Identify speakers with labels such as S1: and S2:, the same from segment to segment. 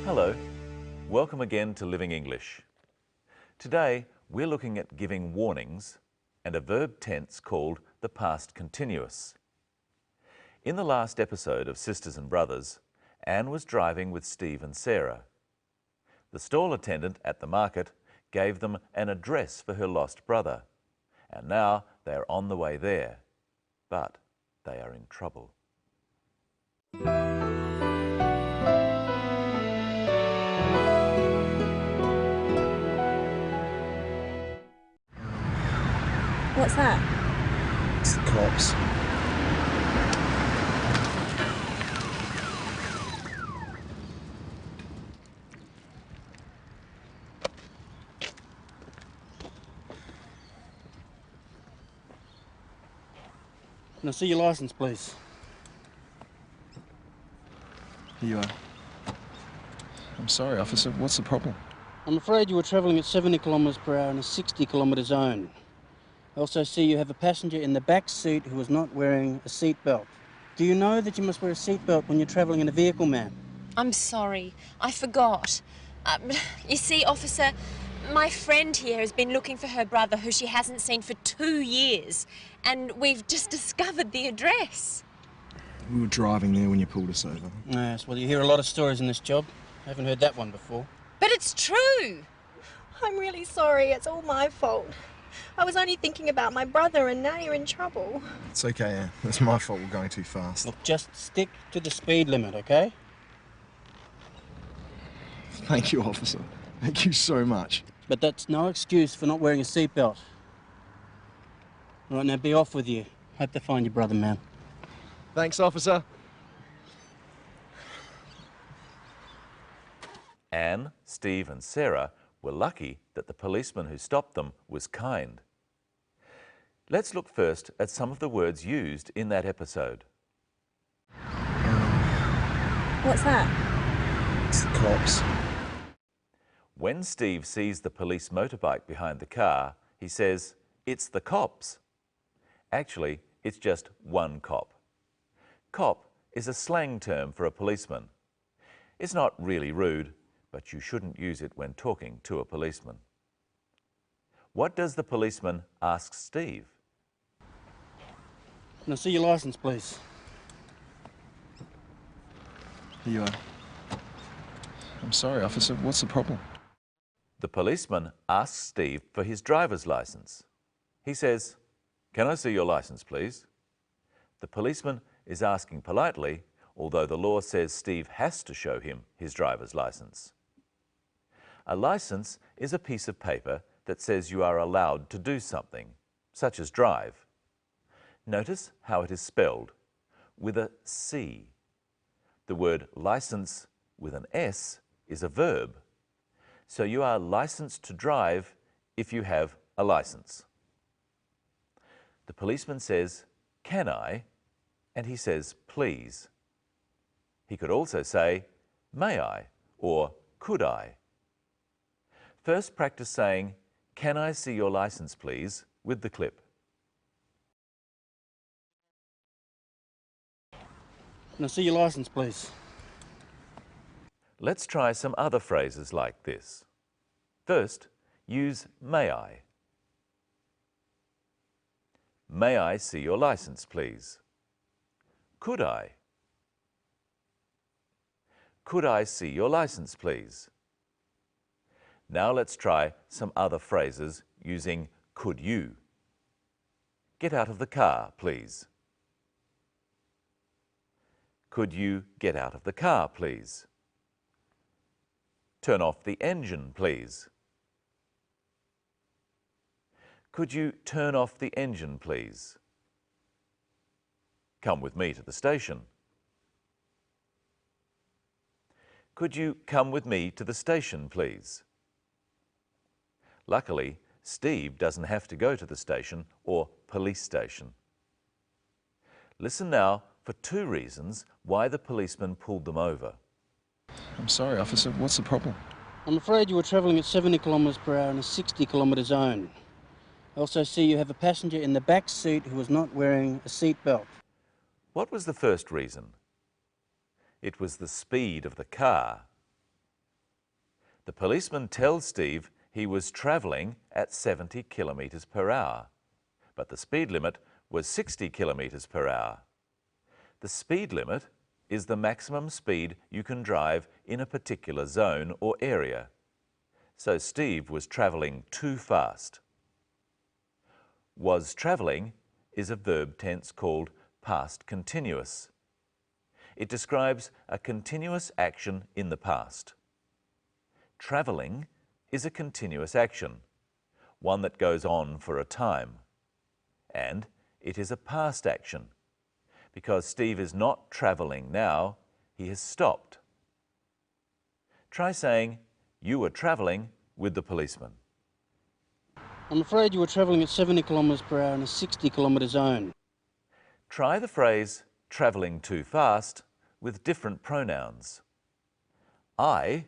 S1: Hello, welcome again to Living English. Today we're looking at giving warnings and a verb tense called the past continuous. In the last episode of Sisters and Brothers, Anne was driving with Steve and Sarah. The stall attendant at the market gave them an address for her lost brother, and now they are on the way there, but they are in trouble.
S2: What's that?
S3: It's the cops.
S4: Can I see your license, please?
S3: Here you are. I'm sorry, officer. What's the problem?
S4: I'm afraid you were travelling at 70 kilometres per hour in a 60-kilometre zone. I also see you have a passenger in the back seat who was not wearing a seatbelt. Do you know that you must wear a seatbelt when you're travelling in a vehicle, ma'am?
S2: I'm sorry, I forgot. You see, officer, my friend here has been looking for her brother who she hasn't seen for 2 years, and we've just discovered the address.
S3: We were driving there when you pulled us over.
S4: Yes, well, you hear a lot of stories in this job. I haven't heard that one before.
S2: But it's true.
S5: I'm really sorry, it's all my fault. I was only thinking about my brother and now you're in trouble.
S3: It's okay, Anne. It's my fault we're going too fast.
S4: Look, just stick to the speed limit, okay?
S3: Thank you, officer. Thank you so much.
S4: But that's no excuse for not wearing a seatbelt. All right, now be off with you. Hope to find your brother, ma'am.
S3: Thanks, officer.
S1: Anne, Steve and Sarah were lucky that the policeman who stopped them was kind. Let's look first at some of the words used in that episode.
S2: What's that?
S3: It's the cops.
S1: When Steve sees the police motorbike behind the car, he says, "It's the cops." Actually, it's just one cop. Cop is a slang term for a policeman. It's not really rude, but you shouldn't use it when talking to a policeman. What does the policeman ask Steve?
S4: Can I see your license, please?
S3: Here you are. I'm sorry, officer. What's the problem?
S1: The policeman asks Steve for his driver's license. He says, "Can I see your license, please?" The policeman is asking politely, although the law says Steve has to show him his driver's license. A license is a piece of paper that says you are allowed to do something, such as drive. Notice how it is spelled, with a C. The word license with an S is a verb. So you are licensed to drive if you have a license. The policeman says, "Can I?" and he says, "Please." He could also say, "May I?" or "Could I?" First practice saying, "Can I see your license, please?" with the clip.
S4: Can I see your license, please?
S1: Let's try some other phrases like this. First, use "May I?" "May I see your license, please?" "Could I?" "Could I see your license, please?" Now let's try some other phrases using "could you?" "Get out of the car, please." "Could you get out of the car, please?" "Turn off the engine, please." "Could you turn off the engine, please?" "Come with me to the station." "Could you come with me to the station, please?" Luckily, Steve doesn't have to go to the station or police station. Listen now for 2 reasons why the policeman pulled them over.
S3: I'm sorry, officer. What's the problem?
S4: I'm afraid you were travelling at 70 kilometres per hour in a 60-kilometre zone. I also see you have a passenger in the back seat who was not wearing a seatbelt.
S1: What was the first reason? It was the speed of the car. The policeman tells Steve he was travelling at 70 kilometres per hour, but the speed limit was 60 kilometres per hour. The speed limit is the maximum speed you can drive in a particular zone or area. So Steve was travelling too fast. Was travelling is a verb tense called past continuous. It describes a continuous action in the past. Travelling is a continuous action, one that goes on for a time. And it is a past action, because Steve is not travelling now, he has stopped. Try saying, you were travelling with the policeman.
S4: I'm afraid you were travelling at 70 kilometres per hour in a 60-kilometre zone.
S1: Try the phrase, travelling too fast, with different pronouns. I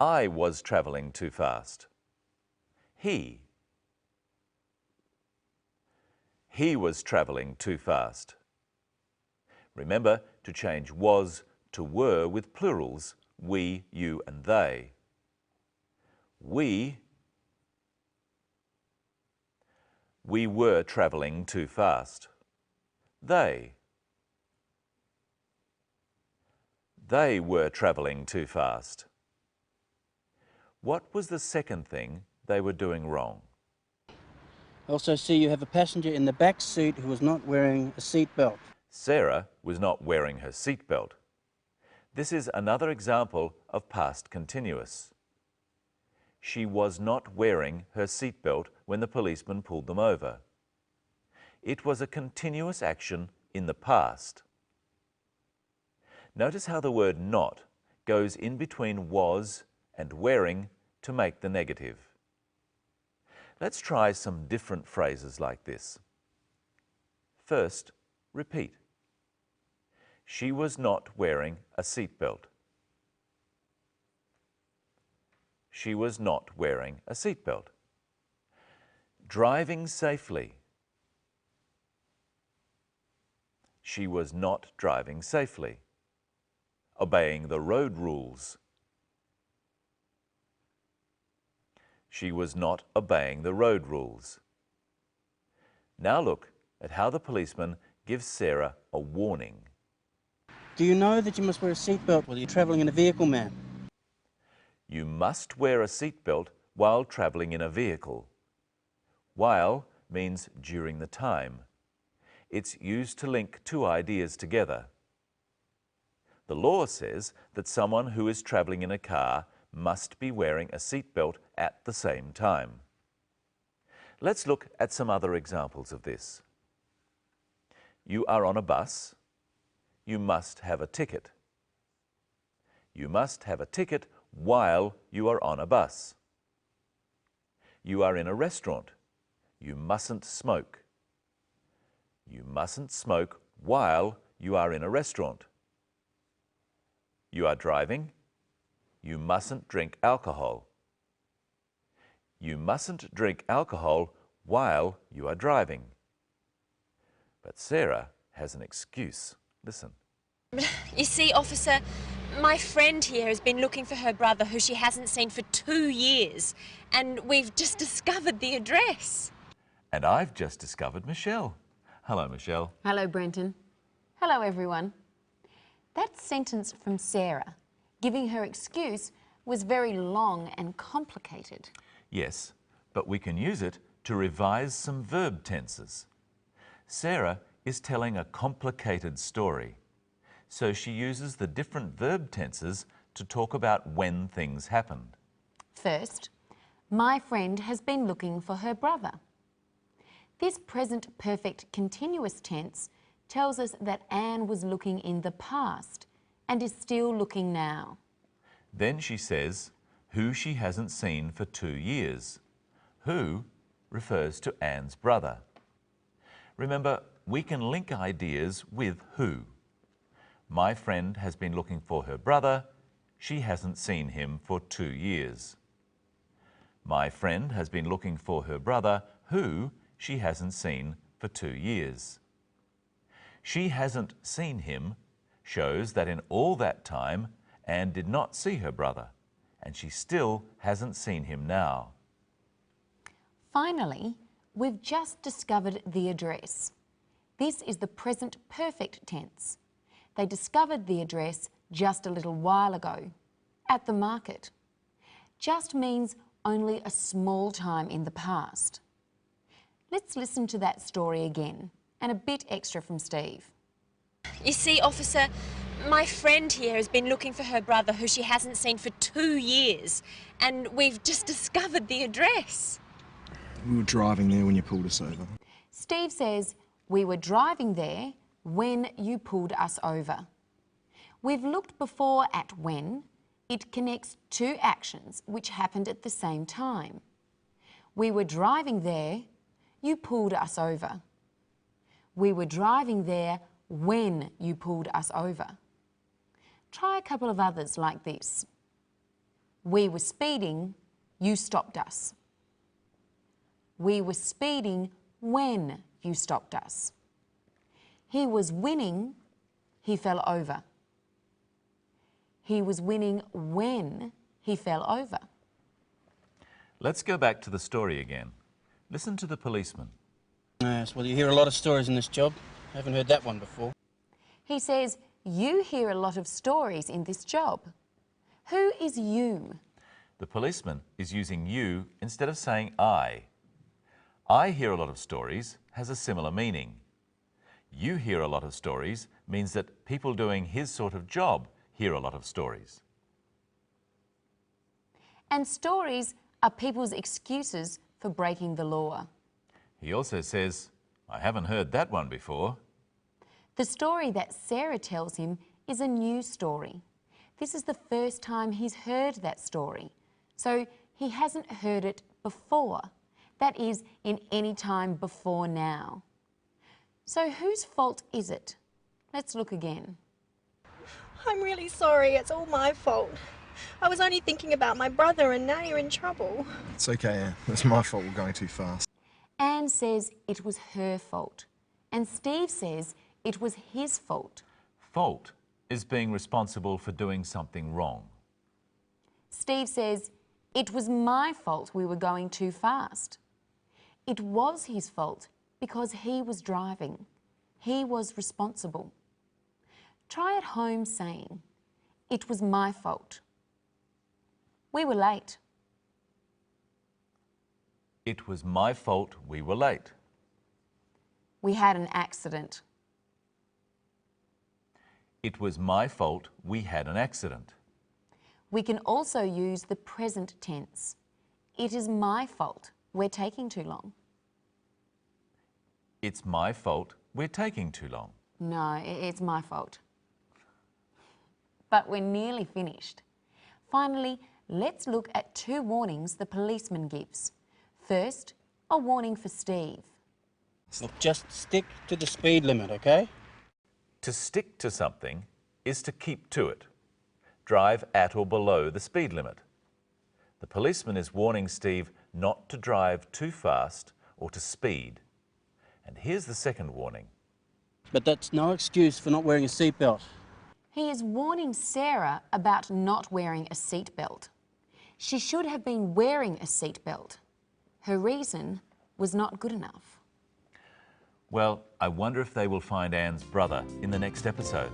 S1: was travelling too fast. He was travelling too fast. Remember to change was to were with plurals, we, you and they. We were travelling too fast. They were travelling too fast. What was the second thing they were doing wrong?
S4: I also see you have a passenger in the back seat who was not wearing a seatbelt.
S1: Sarah was not wearing her seatbelt. This is another example of past continuous. She was not wearing her seatbelt when the policeman pulled them over. It was a continuous action in the past. Notice how the word not goes in between was and wearing to make the negative. Let's try some different phrases like this. First, repeat. She was not wearing a seatbelt. She was not wearing a seatbelt. Driving safely. She was not driving safely. Obeying the road rules. She was not obeying the road rules. Now look at how the policeman gives Sarah a warning.
S4: Do you know that you must wear a seatbelt while you're travelling in a vehicle, ma'am?
S1: You must wear a seatbelt while travelling in a vehicle. While means during the time. It's used to link two ideas together. The law says that someone who is travelling in a car must be wearing a seatbelt at the same time. Let's look at some other examples of this. You are on a bus. You must have a ticket. You must have a ticket while you are on a bus. You are in a restaurant. You mustn't smoke. You mustn't smoke while you are in a restaurant. You are driving. You mustn't drink alcohol. You mustn't drink alcohol while you are driving. But Sarah has an excuse. Listen.
S2: You see, officer, my friend here has been looking for her brother who she hasn't seen for 2 years, and we've just discovered the address.
S1: And I've just discovered Michelle. Hello, Michelle.
S6: Hello, Brenton. Hello, everyone. That sentence from Sarah, giving her excuse, was very long and complicated.
S1: Yes, but we can use it to revise some verb tenses. Sarah is telling a complicated story, so she uses the different verb tenses to talk about when things happened.
S6: First, my friend has been looking for her brother. This present perfect continuous tense tells us that Anne was looking in the past and is still looking now.
S1: Then she says, who she hasn't seen for 2 years. Who refers to Anne's brother. Remember, we can link ideas with who. My friend has been looking for her brother. She hasn't seen him for 2 years. My friend has been looking for her brother, who she hasn't seen for 2 years. She hasn't seen him shows that in all that time, Anne did not see her brother, and she still hasn't seen him now.
S6: Finally, we've just discovered the address. This is the present perfect tense. They discovered the address just a little while ago, at the market. Just means only a small time in the past. Let's listen to that story again, and a bit extra from Steve.
S2: You see, officer, my friend here has been looking for her brother who she hasn't seen for 2 years, and we've just discovered the address.
S3: We were driving there when you pulled us over.
S6: Steve says, we were driving there when you pulled us over. We've looked before at when. It connects two actions which happened at the same time. We were driving there, you pulled us over. We were driving there when you pulled us over. Try a couple of others like this. We were speeding, you stopped us. We were speeding when you stopped us. He was winning, he fell over. He was winning when he fell over.
S1: Let's go back to the story again. Listen to the policeman.
S4: Yes, well, you hear a lot of stories in this job. I haven't heard that one before.
S6: He says, you hear a lot of stories in this job. Who is you?
S1: The policeman is using you instead of saying I. I hear a lot of stories has a similar meaning. You hear a lot of stories means that people doing his sort of job hear a lot of stories.
S6: And stories are people's excuses for breaking the law.
S1: He also says, I haven't heard that one before.
S6: The story that Sarah tells him is a new story. This is the first time he's heard that story, so he hasn't heard it before. That is, in any time before now. So whose fault is it? Let's look again.
S5: I'm really sorry, it's all my fault. I was only thinking about my brother and now you're in trouble.
S3: It's okay, Anne. It's my fault we're going too fast.
S6: Anne says it was her fault, and Steve says it was his fault.
S1: Fault is being responsible for doing something wrong.
S6: Steve says it was my fault we were going too fast. It was his fault because he was driving. He was responsible. Try at home saying, it was my fault. We were late.
S1: It was my fault we were late.
S6: We had an accident.
S1: It was my fault we had an accident.
S6: We can also use the present tense. It is my fault we're taking too long.
S1: It's my fault we're taking too long.
S6: No, it's my fault. But we're nearly finished. Finally, let's look at two warnings the policeman gives. First, a warning for Steve.
S4: Look, just stick to the speed limit, okay?
S1: To stick to something is to keep to it. Drive at or below the speed limit. The policeman is warning Steve not to drive too fast or to speed. And here's the second warning.
S4: But that's no excuse for not wearing a seatbelt.
S6: He is warning Sarah about not wearing a seatbelt. She should have been wearing a seatbelt. Her reason was not good enough.
S1: Well, I wonder if they will find Anne's brother in the next episode.